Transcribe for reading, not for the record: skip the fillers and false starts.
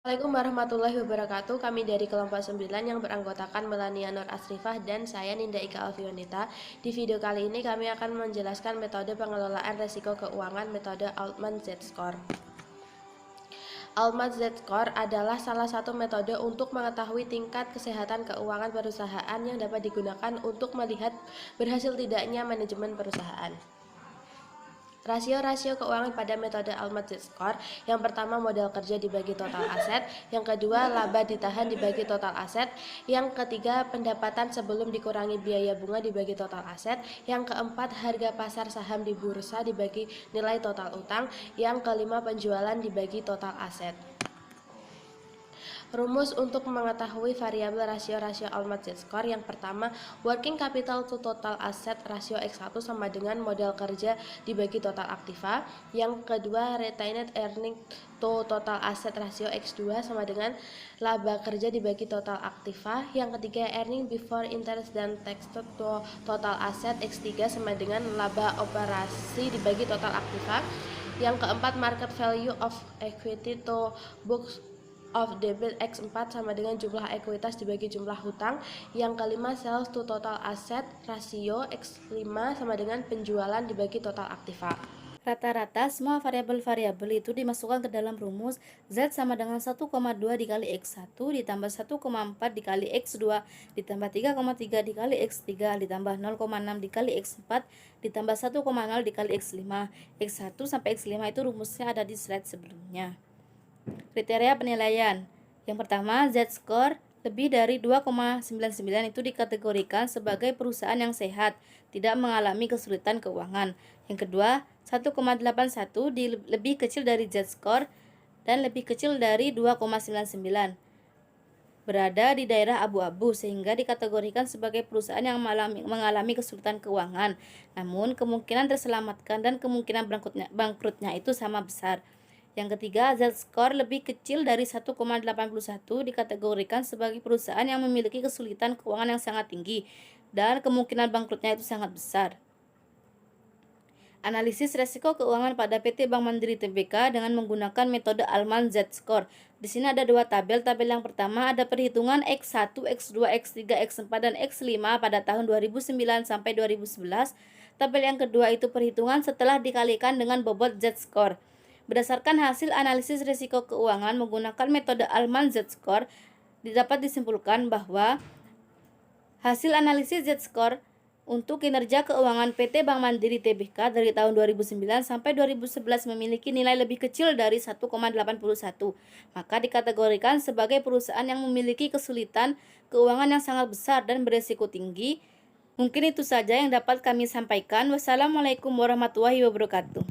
Assalamualaikum warahmatullahi wabarakatuh. Kami dari kelompok 9 yang beranggotakan Melania Nur Asrifah dan saya Ninda Ika Alfionita. Di video kali ini kami akan menjelaskan metode pengelolaan resiko keuangan metode Altman Z-Score. Altman Z-Score adalah salah satu metode untuk mengetahui tingkat kesehatan keuangan perusahaan yang dapat digunakan untuk melihat berhasil tidaknya manajemen perusahaan. Rasio-rasio keuangan pada metode Altman Z-Score. Yang pertama, modal kerja dibagi total aset. Yang kedua, laba ditahan dibagi total aset. Yang ketiga, pendapatan sebelum dikurangi biaya bunga dibagi total aset. Yang keempat, harga pasar saham di bursa dibagi nilai total utang. Yang kelima, penjualan dibagi total aset. Rumus untuk mengetahui variabel rasio-rasio Altman Z-Score. Yang pertama, working capital to total asset rasio X1 sama dengan modal kerja dibagi total aktiva. Yang kedua, retained earning to total asset rasio X2 sama dengan laba kerja dibagi total aktiva. Yang ketiga, earning before interest dan tax to total asset X3 sama dengan laba operasi dibagi total aktiva. Yang keempat, market value of equity to books of debit X4 sama dengan jumlah ekuitas dibagi jumlah hutang. Yang kelima, sales to total asset rasio X5 sama dengan penjualan dibagi total aktiva. Rata-rata semua variabel-variabel itu dimasukkan ke dalam rumus Z sama dengan 1,2 dikali X1 ditambah 1,4 dikali X2 ditambah 3,3 dikali X3 ditambah 0,6 dikali X4 ditambah 1,0 dikali X5. X1 sampai X5 itu rumusnya ada di slide sebelumnya. Kriteria penilaian. Yang pertama, Z-score lebih dari 2,99 itu dikategorikan sebagai perusahaan yang sehat, tidak mengalami kesulitan keuangan. Yang kedua, 1,81 lebih kecil dari Z-score dan lebih kecil dari 2,99. Berada di daerah abu-abu sehingga dikategorikan sebagai perusahaan yang mengalami kesulitan keuangan. Namun, kemungkinan terselamatkan dan kemungkinan bangkrutnya itu sama besar. Yang ketiga, Z-score lebih kecil dari 1,81 dikategorikan sebagai perusahaan yang memiliki kesulitan keuangan yang sangat tinggi dan kemungkinan bangkrutnya itu sangat besar. Analisis resiko keuangan pada PT Bank Mandiri Tbk dengan menggunakan metode Altman Z-Score. Di sini ada dua tabel. Tabel yang pertama ada perhitungan X1, X2, X3, X4, dan X5 pada tahun 2009 sampai 2011. Tabel yang kedua itu perhitungan setelah dikalikan dengan bobot Z-Score. Berdasarkan hasil analisis risiko keuangan menggunakan metode Altman Z-Score, dapat disimpulkan bahwa hasil analisis Z-Score untuk kinerja keuangan PT Bank Mandiri Tbk dari tahun 2009 sampai 2011 memiliki nilai lebih kecil dari 1,81, maka dikategorikan sebagai perusahaan yang memiliki kesulitan keuangan yang sangat besar dan beresiko tinggi. Mungkin itu saja yang dapat kami sampaikan. Wassalamualaikum warahmatullahi wabarakatuh.